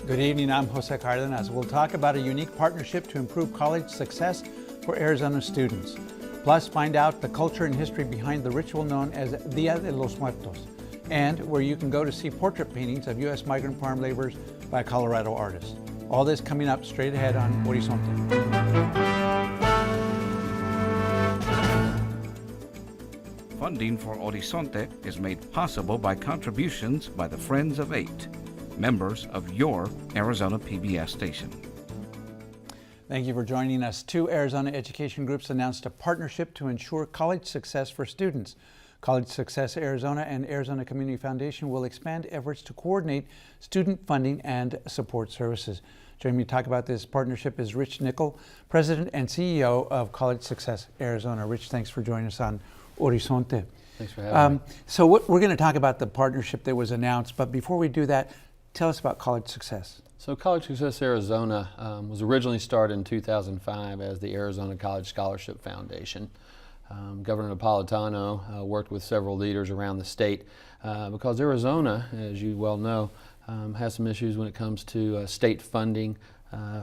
Good evening, I'm Jose Cardenas. We'll talk about a unique partnership to improve college success for Arizona students. Plus, find out the culture and history behind the ritual known as Dia de los Muertos, and where you can go to see portrait paintings of U.S. migrant farm laborers by a Colorado artist. All this coming up straight ahead on Horizonte. Funding for Horizonte is made possible by contributions by the Friends of Eight, members of your Arizona PBS station. Thank you for joining us. Two Arizona education groups announced a partnership to ensure college success for students. College Success Arizona and Arizona Community Foundation will expand efforts to coordinate student funding and support services. Joining me to talk about this partnership is Rich Nickel, President and CEO of College Success Arizona. Rich, thanks for joining us on Horizonte. Thanks for having me. So we're going to talk about the partnership that was announced, but before we do that, tell us about College Success. So College Success Arizona was originally started in 2005 as the Arizona College Scholarship Foundation. Governor Napolitano worked with several leaders around the state because Arizona, as you well know, has some issues when it comes to state funding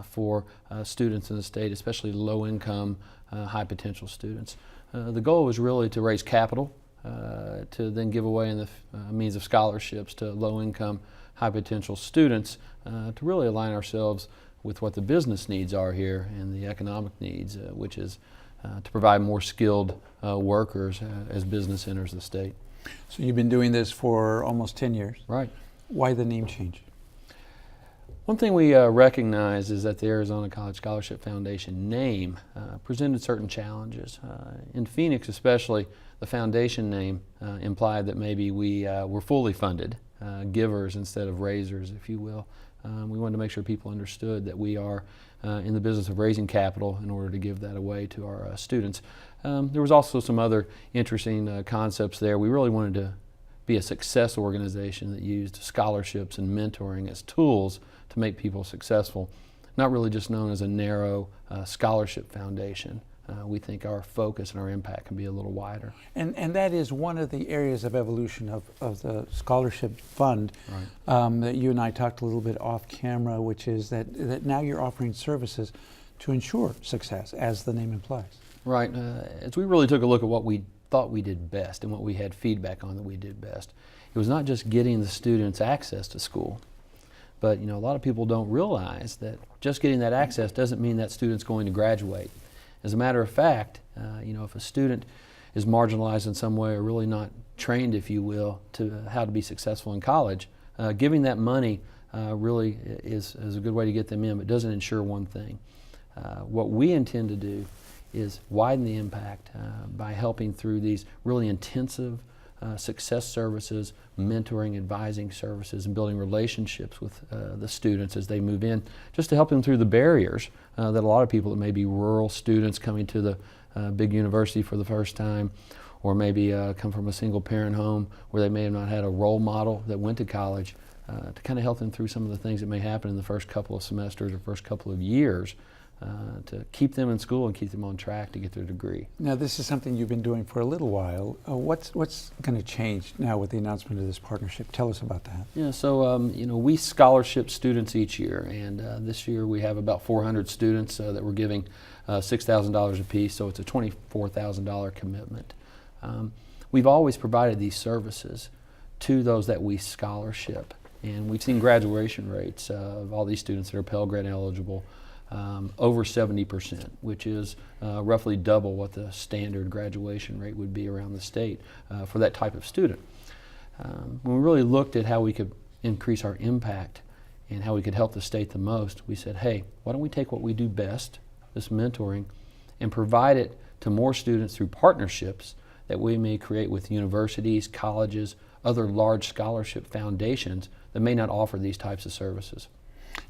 for students in the state, especially low-income, high-potential students. The goal was really to raise capital to then give away in the means of scholarships to low-income, high-potential students to really align ourselves with what the business needs are here and the economic needs, which is to provide more skilled workers as business enters the state. So you've been doing this for almost 10 years. Right. Why the name change? One thing we recognize is that the Arizona College Scholarship Foundation name presented certain challenges. In Phoenix especially, the foundation name implied that maybe we were fully funded, givers instead of raisers, if you will. We wanted to make sure people understood that we are in the business of raising capital in order to give that away to our students. There was also some other interesting concepts there. We really wanted to be a success organization that used scholarships and mentoring as tools to make people successful, not really just known as a narrow scholarship foundation. We think our focus and our impact can be a little wider. And that is one of the areas of evolution of the scholarship fund, Right. That you and I talked a little bit off camera, which is that now you're offering services to ensure success, as the name implies. Right. As we really took a look at what we thought we did best and what we had feedback on that we did best, it was not just getting the students access to school, but a lot of people don't realize that just getting that access doesn't mean that student's going to graduate. As a matter of fact, if a student is marginalized in some way or really not trained, if you will, to how to be successful in college, giving that money really is a good way to get them in, but doesn't ensure one thing. What we intend to do is widen the impact by helping through these really intensive success services, mentoring, advising services, and building relationships with the students as they move in, just to help them through the barriers that a lot of people that may be rural students coming to the big university for the first time, or maybe come from a single parent home where they may have not had a role model that went to college, to kind of help them through some of the things that may happen in the first couple of semesters or first couple of years, to keep them in school and keep them on track to get their degree. Now, this is something you've been doing for a little while. What's going to change now with the announcement of this partnership? Tell us about that. Yeah, so we scholarship students each year, and this year we have about 400 students that we're giving $6,000 apiece, so it's a $24,000 commitment. We've always provided these services to those that we scholarship, and we've seen graduation rates of all these students that are Pell Grant eligible over 70%, which is roughly double what the standard graduation rate would be around the state for that type of student. When we really looked at how we could increase our impact and how we could help the state the most, we said, hey, why don't we take what we do best, this mentoring, and provide it to more students through partnerships that we may create with universities, colleges, other large scholarship foundations that may not offer these types of services.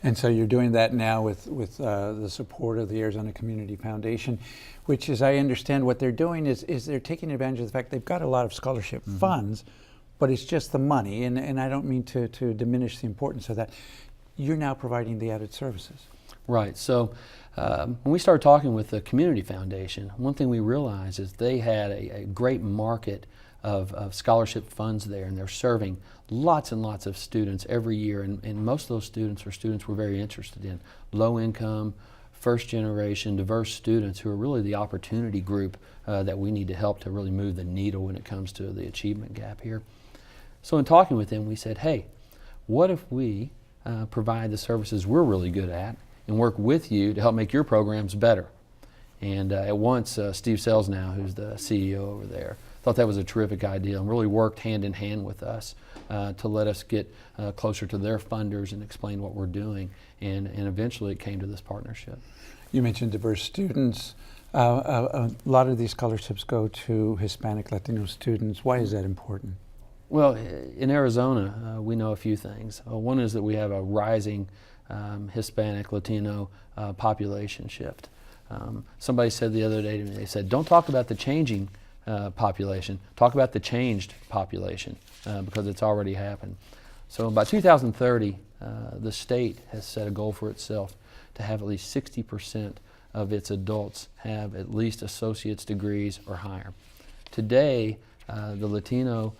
And so you're doing that now with the support of the Arizona Community Foundation, which, as I understand, what they're doing is they're taking advantage of the fact they've got a lot of scholarship funds, but it's just the money, and I don't mean to diminish the importance of that. You're now providing the added services. Right. So when we started talking with the Community Foundation, one thing we realized is they had a great market of scholarship funds there, and they're serving lots and lots of students every year, and most of those students are students we're very interested in, low income, first generation, diverse students who are really the opportunity group that we need to help to really move the needle when it comes to the achievement gap here. So in talking with them, we said, hey, what if we provide the services we're really good at and work with you to help make your programs better? And at once, Steve Selznow, who's the CEO over there, thought that was a terrific idea and really worked hand in hand with us to let us get closer to their funders and explain what we're doing. And eventually it came to this partnership. You mentioned diverse students. A lot of these scholarships go to Hispanic, Latino students. Why is that important? Well, in Arizona, we know a few things. One is that we have a rising Hispanic, Latino population shift. Somebody said the other day to me, they said, don't talk about the changing population, talk about the changed population because it's already happened. So by 2030, the state has set a goal for itself to have at least 60% of its adults have at least associate's degrees or higher. Today, the Latino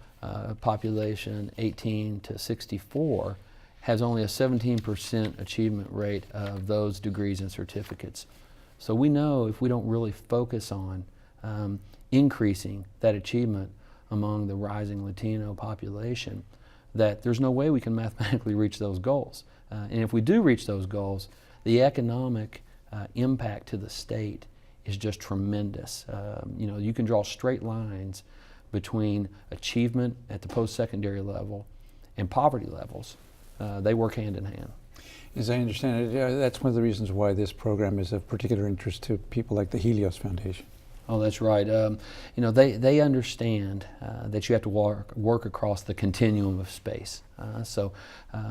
population 18 to 64 has only a 17% achievement rate of those degrees and certificates. So we know if we don't really focus on increasing that achievement among the rising Latino population, that there's no way we can mathematically reach those goals. And if we do reach those goals, the economic impact to the state is just tremendous. You know, you can draw straight lines between achievement at the post-secondary level and poverty levels. They work hand in hand. As I understand it, that's one of the reasons why this program is of particular interest to people like the Helios Foundation. Oh, that's right. You know, they understand that you have to work across the continuum of space. So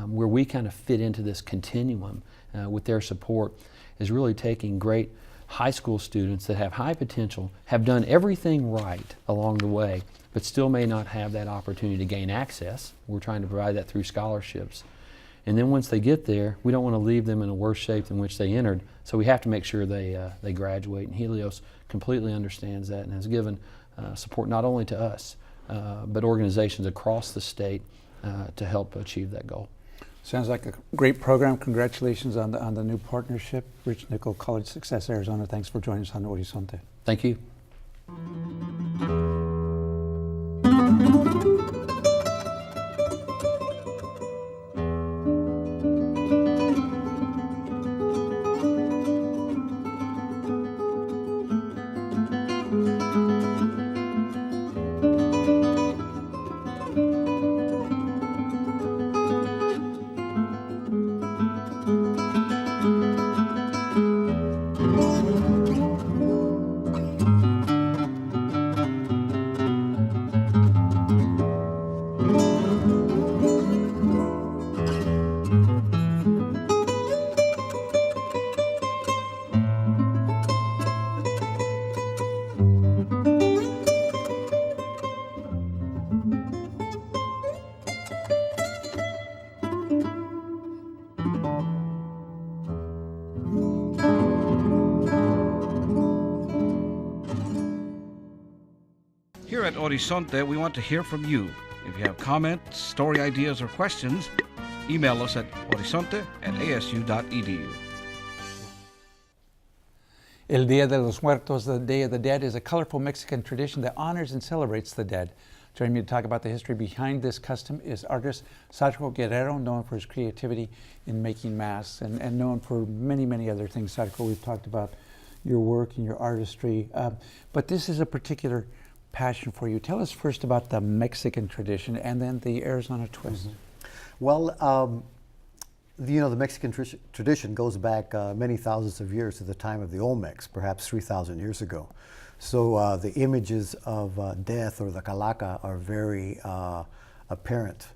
where we kind of fit into this continuum with their support is really taking great high school students that have high potential, have done everything right along the way, but still may not have that opportunity to gain access. We're trying to provide that through scholarships. And then once they get there, we don't want to leave them in a worse shape than which they entered, so we have to make sure they graduate. And Helios completely understands that and has given support not only to us, but organizations across the state to help achieve that goal. Sounds like a great program. Congratulations on the new partnership. Rich Nickel, College Success Arizona, thanks for joining us on Horizonte. Thank you. Here at Horizonte, we want to hear from you. If you have comments, story ideas, or questions, email us at horizonte@asu.edu. El Día de los Muertos, the Day of the Dead, is a colorful Mexican tradition that honors and celebrates the dead. Joining me to talk about the history behind this custom is artist Satchko Guerrero, known for his creativity in making masks and known for many, many other things. Satchko, we've talked about your work and your artistry, but this is a particular passion for you. Tell us first about the Mexican tradition and then the Arizona twist. Well, you know, the Mexican tradition goes back many thousands of years to the time of the Olmecs, perhaps 3,000 years ago. So the images of death or the calaca are very apparent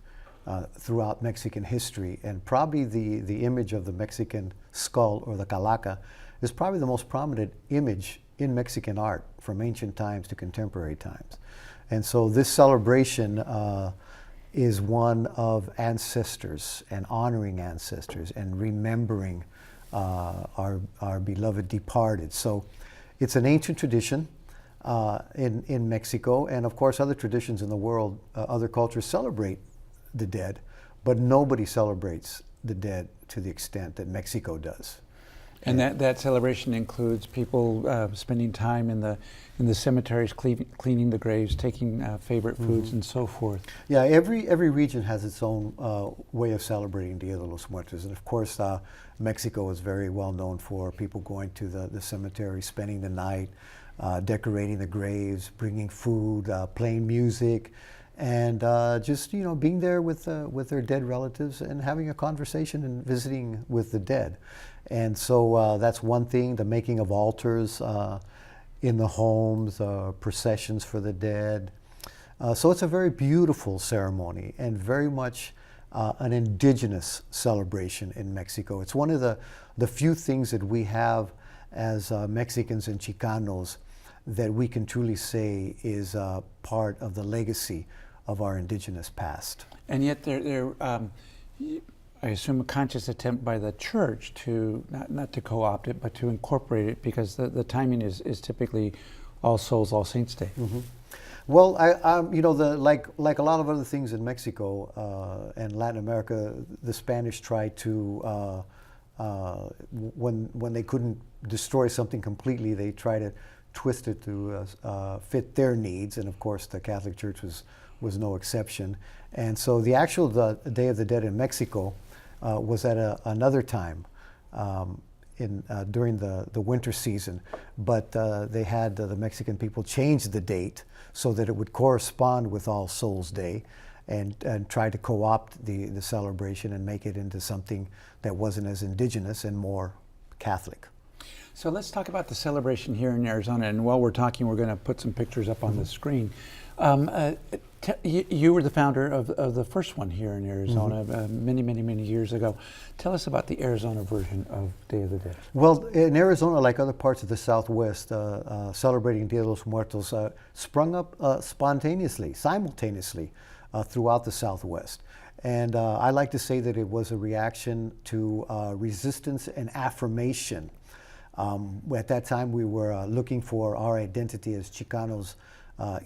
throughout Mexican history, and probably the image of the Mexican skull or the calaca is probably the most prominent image in Mexican art from ancient times to contemporary times. And so this celebration is one of ancestors and honoring ancestors and remembering our beloved departed. So it's an ancient tradition. in Mexico, and of course other traditions in the world, other cultures celebrate the dead, but nobody celebrates the dead to the extent that Mexico does. And that celebration includes people spending time in the cemeteries, cleaning the graves, taking favorite foods, and so forth. Yeah, every region has its own way of celebrating Dia de los Muertos, and of course Mexico is very well known for people going to the cemetery, spending the night, decorating the graves, bringing food, playing music, and just being there with their dead relatives and having a conversation and visiting with the dead. And so that's one thing, the making of altars in the homes, processions for the dead. So it's a very beautiful ceremony and very much an indigenous celebration in Mexico. It's one of the few things that we have as Mexicans and Chicanos that we can truly say is part of the legacy of our indigenous past. And yet there I assume a conscious attempt by the church to, not to co-opt it, but to incorporate it, because the timing is typically All Souls, All Saints Day. Mm-hmm. Well, like a lot of other things in Mexico and Latin America, the Spanish tried to, when they couldn't destroy something completely, they tried to twist it to fit their needs, and of course the Catholic Church was no exception. And so the actual Day of the Dead in Mexico was at another time during the winter season, but they had the Mexican people change the date so that it would correspond with All Souls Day, and try to co-opt the celebration and make it into something that wasn't as indigenous and more Catholic. So let's talk about the celebration here in Arizona, and while we're talking, we're going to put some pictures up on the screen. You were the founder of the first one here in Arizona many years ago. Tell us about the Arizona version of Day of the Dead. Well, in Arizona, like other parts of the Southwest, celebrating Dia de los Muertos sprung up simultaneously throughout the Southwest. And I like to say that it was a reaction to resistance and affirmation. At that time, we were looking for our identity as Chicanos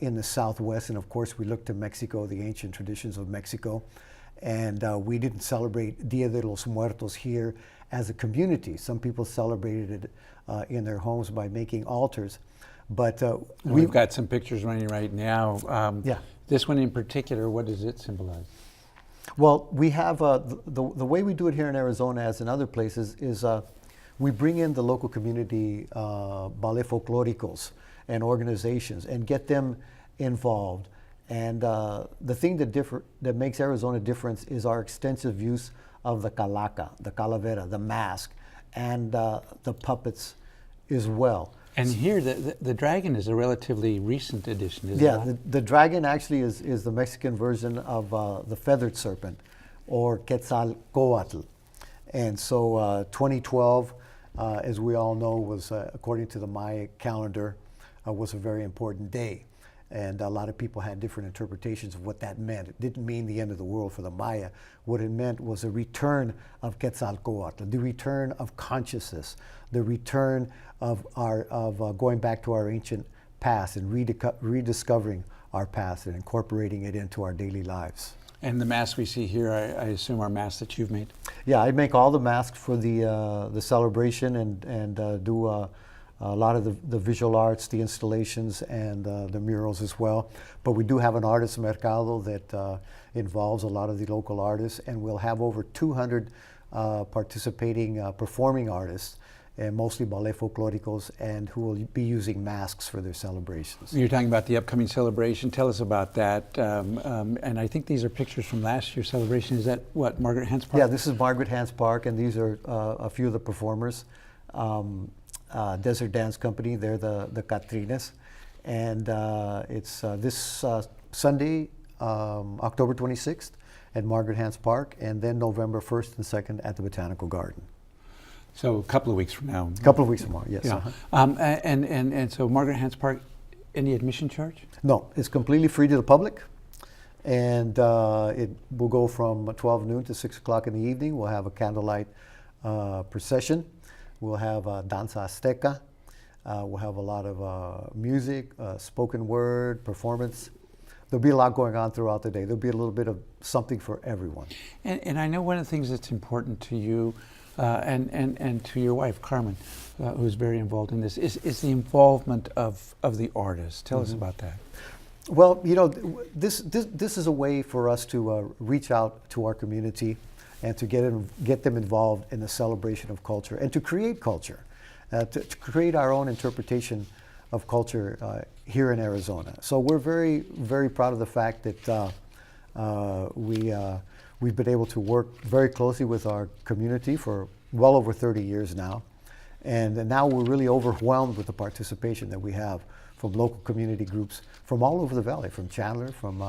in the Southwest, and of course we looked to Mexico, the ancient traditions of Mexico, and we didn't celebrate Dia de los Muertos here as a community. Some people celebrated it in their homes by making altars, but we've got some pictures running right now. Yeah. This one in particular, what does it symbolize? Well, we have the way we do it here in Arizona, as in other places, is we bring in the local community ballet folklóricos and organizations and get them involved. And the thing that makes Arizona different is our extensive use of the calaca, the calavera, the mask, and the puppets as well. And here, the dragon is a relatively recent addition, isn't it? Yeah, the dragon actually is the Mexican version of the feathered serpent, or Quetzalcoatl. And so 2012, as we all know, was, according to the Maya calendar, was a very important day. And a lot of people had different interpretations of what that meant. It didn't mean the end of the world for the Maya. What it meant was a return of Quetzalcoatl, the return of consciousness, the return of going back to our ancient past and rediscovering our past and incorporating it into our daily lives. And the masks we see here, I assume, are masks that you've made? Yeah, I make all the masks for the celebration and do a lot of the visual arts, the installations, and the murals as well. But we do have an artist mercado that involves a lot of the local artists, and we'll have over 200 participating performing artists, and mostly ballet folklóricos, and who will be using masks for their celebrations. You're talking about the upcoming celebration. Tell us about that. And I think these are pictures from last year's celebration. Is that what, Margaret Hans Park? Yeah, this is Margaret Hans Park, and these are a few of the performers. Desert Dance Company, they're the Catrines. And it's this Sunday, October 26th at Margaret Hans Park, and then November 1st and 2nd at the Botanical Garden. So a couple of weeks from now. A couple of weeks from now, yes. Yeah. And so Margaret Hans Park, any admission charge? No, it's completely free to the public. And it will go from 12 noon to 6 o'clock in the evening. We'll have a candlelight procession. We'll have Danza Azteca. We'll have a lot of music, spoken word, performance. There'll be a lot going on throughout the day. There'll be a little bit of something for everyone. And I know one of the things that's important to you and to your wife, Carmen, who's very involved in this, is the involvement of the artists. Tell us about that. Well, you know, this is a way for us to reach out to our community and to get them involved in the celebration of culture and to create culture, to create our own interpretation of culture here in Arizona. So we're very, very proud of the fact that we've been able to work very closely with our community for well over 30 years now. And now we're really overwhelmed with the participation that we have from local community groups from all over the valley, from Chandler, from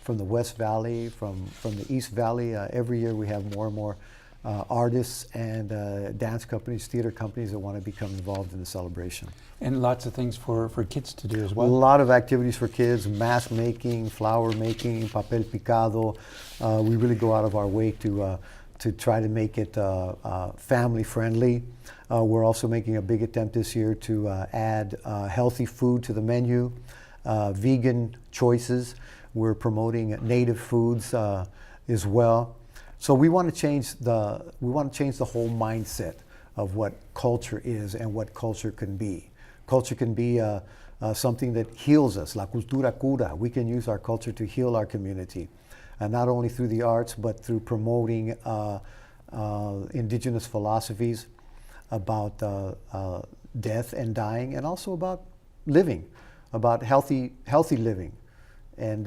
the West Valley, from the East Valley. Every year we have more and more artists and dance companies, theater companies that want to become involved in the celebration. And lots of things for kids to do as A well. lot of activities for kids, mask making, flower making, papel picado. We really go out of our way to try to make it family friendly. We're also making a big attempt this year to add healthy food to the menu, vegan choices. We're promoting native foods as well. So we want to change the whole mindset of what culture is and what culture can be. Culture can be something that heals us. La cultura cura. We can use our culture to heal our community, and not only through the arts but through promoting indigenous philosophies about death and dying, and also about living, about healthy living. And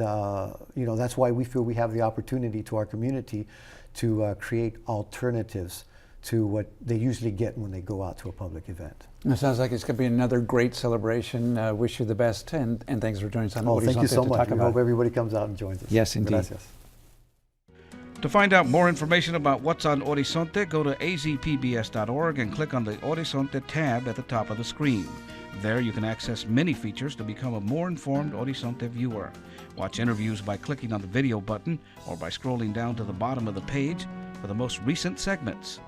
you know, that's why we feel we have the opportunity to our community to create alternatives to what they usually get when they go out to a public event. It sounds like it's going to be another great celebration. Wish you the best, and thanks for joining us on Thank you Horizonte so to much. talk We about hope it. everybody comes out and joins us. Yes, indeed. Gracias. To find out more information about what's on Horizonte, go to azpbs.org and click on the Horizonte tab at the top of the screen. There you can access many features to become a more informed Horizonte viewer. Watch interviews by clicking on the video button or by scrolling down to the bottom of the page for the most recent segments.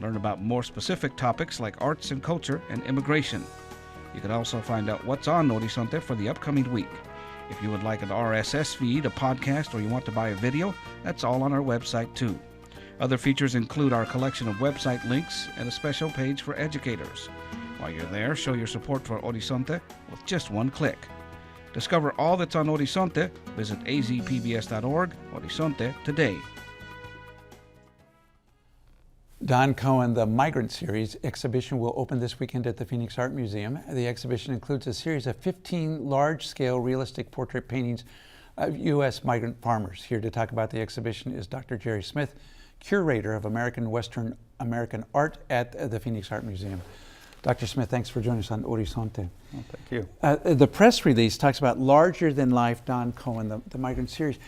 Learn about more specific topics like arts and culture and immigration. You can also find out what's on Horizonte for the upcoming week. If you would like an RSS feed, a podcast, or you want to buy a video, that's all on our website too. Other features include our collection of website links and a special page for educators. While you're there, show your support for Horizonte with just one click. Discover all that's on Horizonte. Visit azpbs.org, Horizonte today. Don Cohen, the Migrant Series exhibition will open this weekend at the Phoenix Art Museum. The exhibition includes a series of 15 large-scale realistic portrait paintings of U.S. migrant farmers. Here to talk about the exhibition is Dr. Jerry Smith, curator of Western American art at the Phoenix Art Museum. Dr. Smith, thanks for joining us on Horizonte. Oh, thank you. The press release talks about larger-than-life Don Cohen, the Migrant Series.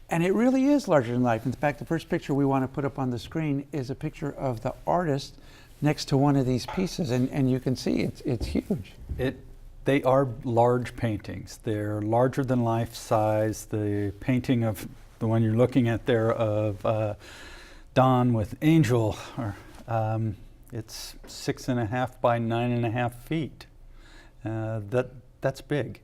And it really is larger than life. In fact, the first picture we want to put up on the screen is a picture of the artist next to one of these pieces, and you can see it's huge. They are large paintings. They're larger than life size. The painting of the one you're looking at there of Don with Angel, it's 6.5 by 9.5 feet. That's big.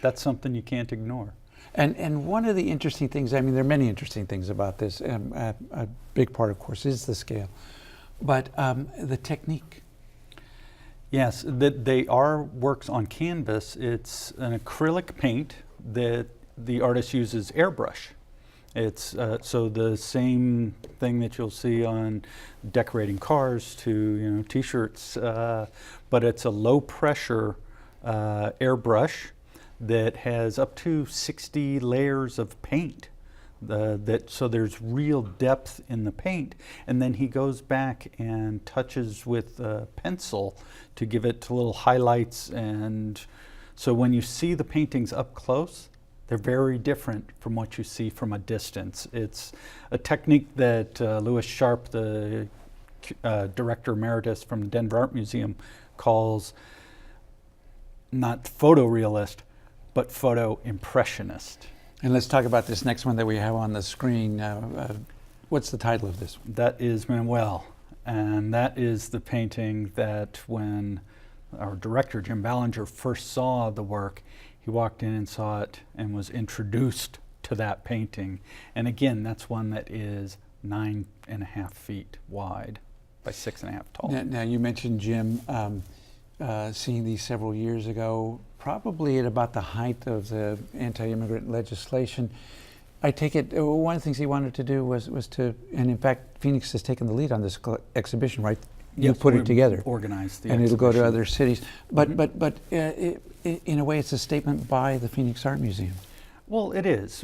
That's something you can't ignore. And one of the interesting things, I mean, there are many interesting things about this. A big part, of course, is the scale, but the technique. Yes, they are works on canvas. It's an acrylic paint that the artist uses airbrush. It's so the same thing that you'll see on decorating cars to T-shirts, but it's a low pressure airbrush that has up to 60 layers of paint. So there's real depth in the paint, and then he goes back and touches with a pencil to give it little highlights. And so when you see the paintings up close, they're very different from what you see from a distance. It's a technique that Louis Sharp, the director emeritus from the Denver Art Museum, calls not photorealist, but photo impressionist. And let's talk about this next one that we have on the screen. What's the title of this one? That is Manuel, and that is the painting that when our director, Jim Ballinger, first saw the work, he walked in and saw it and was introduced to that painting. And again, that's one that is 9.5 feet wide by 6.5 tall. Now you mentioned Jim seeing these several years ago, probably at about the height of the anti-immigrant legislation. I take it one of the things he wanted to do was to, and in fact, Phoenix has taken the lead on this exhibition, right? You Yes, put we it together, organized the and it'll go to exhibition. other cities. But in a way, it's a statement by the Phoenix Art Museum. Well, it is.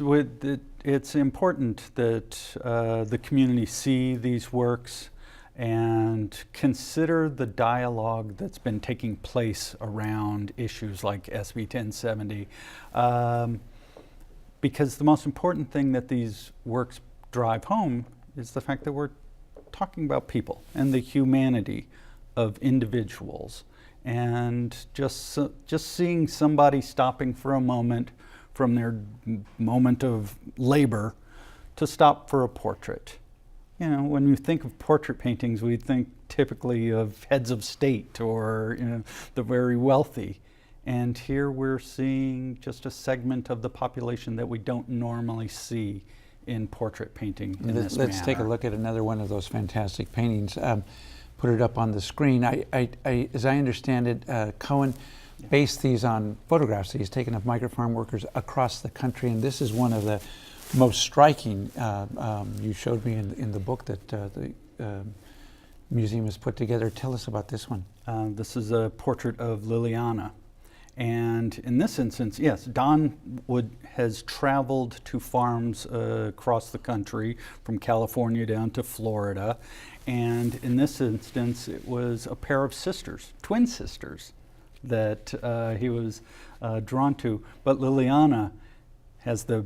It's important that the community see these works and consider the dialogue that's been taking place around issues like SB 1070. Because the most important thing that these works drive home is the fact that we're talking about people and the humanity of individuals, and just seeing somebody stopping for a moment from their moment of labor to stop for a portrait. You know, when you think of portrait paintings, we think typically of heads of state or, you know, the very wealthy. And here we're seeing just a segment of the population that we don't normally see in portrait painting in this Let's take a manner. look at another one of those fantastic paintings. Put it up on the screen. As I understand it, Cohen based these on photographs that he's taken of migrant farm workers across the country, and this is one of the most striking. You showed me in the book that the museum has put together. Tell us about this one. This is a portrait of Liliana. And in this instance, yes, Don has traveled to farms across the country, from California down to Florida. And in this instance, it was a pair of sisters, twin sisters, that he was drawn to. But Liliana has the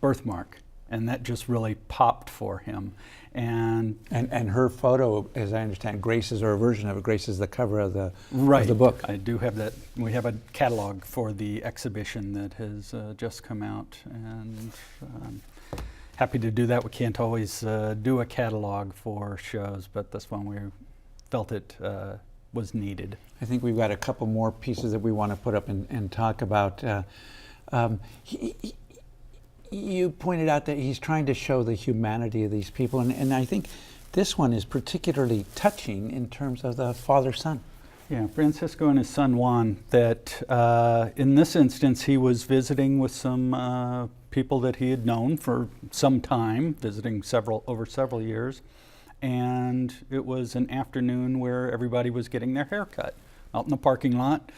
birthmark, and that just really popped for him. And her photo, as I understand, graces, or a version of it, graces the cover of the right, of the book. I do have that. We have a catalog for the exhibition that has just come out, and happy to do that. We can't always do a catalog for shows, but this one we felt it was needed. I think we've got a couple more pieces that we want to put up and talk about. You pointed out that he's trying to show the humanity of these people, and I think this one is particularly touching in terms of the father-son. Yeah, Francisco and his son Juan, that in this instance he was visiting with some people that he had known for some time, visiting over several years, and it was an afternoon where everybody was getting their hair cut out in the parking lot,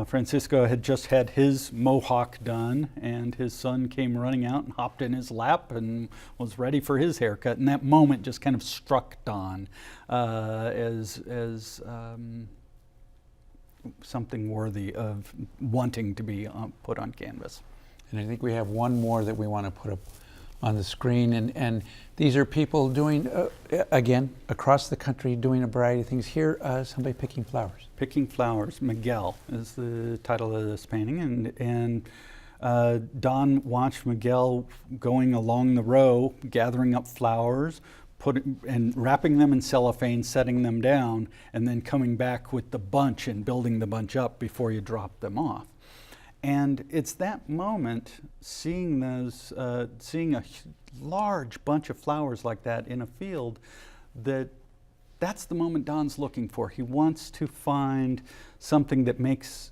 Francisco had just had his mohawk done, and his son came running out and hopped in his lap and was ready for his haircut. And that moment just kind of struck Don as something worthy of wanting to be put on canvas. And I think we have one more that we want to put up on the screen, and these are people doing, again, across the country, doing a variety of things. Here, somebody picking flowers. Picking Flowers, Miguel is the title of this painting, and Don watched Miguel going along the row, gathering up flowers, and wrapping them in cellophane, setting them down, and then coming back with the bunch and building the bunch up before you drop them off. And it's that moment, seeing a large bunch of flowers like that in a field, that's the moment Don's looking for. He wants to find something that makes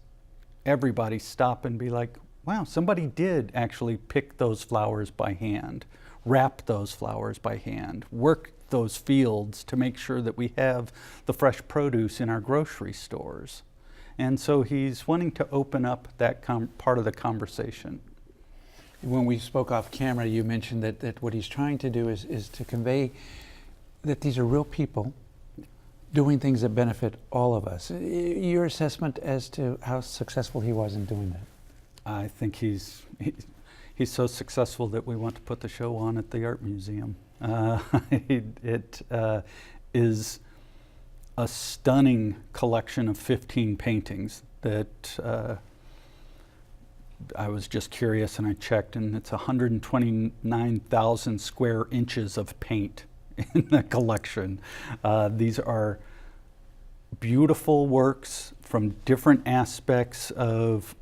everybody stop and be like, wow, somebody did actually pick those flowers by hand, wrap those flowers by hand, work those fields to make sure that we have the fresh produce in our grocery stores. And so he's wanting to open up that part of the conversation. When we spoke off camera, you mentioned that what he's trying to do is to convey that these are real people doing things that benefit all of us. Your assessment as to how successful he was in doing that? I think he's so successful that we want to put the show on at the Art Museum. It is a stunning collection of 15 paintings that I was just curious and I checked, and it's 129,000 square inches of paint in the collection. These are beautiful works from different aspects of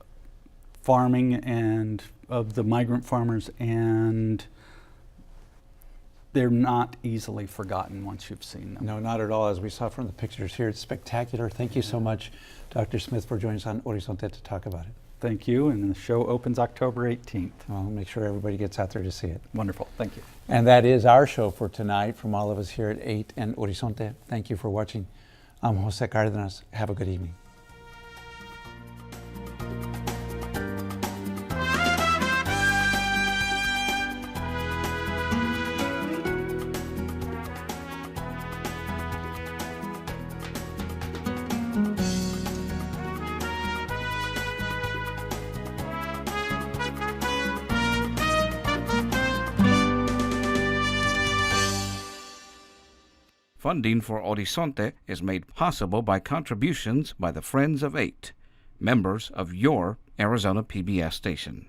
farming and of the migrant farmers, and they're not easily forgotten once you've seen them. No, not at all. As we saw from the pictures here, it's spectacular. Thank you so much, Dr. Smith, for joining us on Horizonte to talk about it. Thank you, and the show opens October 18th. I'll make sure everybody gets out there to see it. Wonderful, thank you. And that is our show for tonight from all of us here at 8 and Horizonte. Thank you for watching. I'm Jose Cardenas. Have a good evening. Funding for Horizonte is made possible by contributions by the Friends of 8, members of your Arizona PBS station.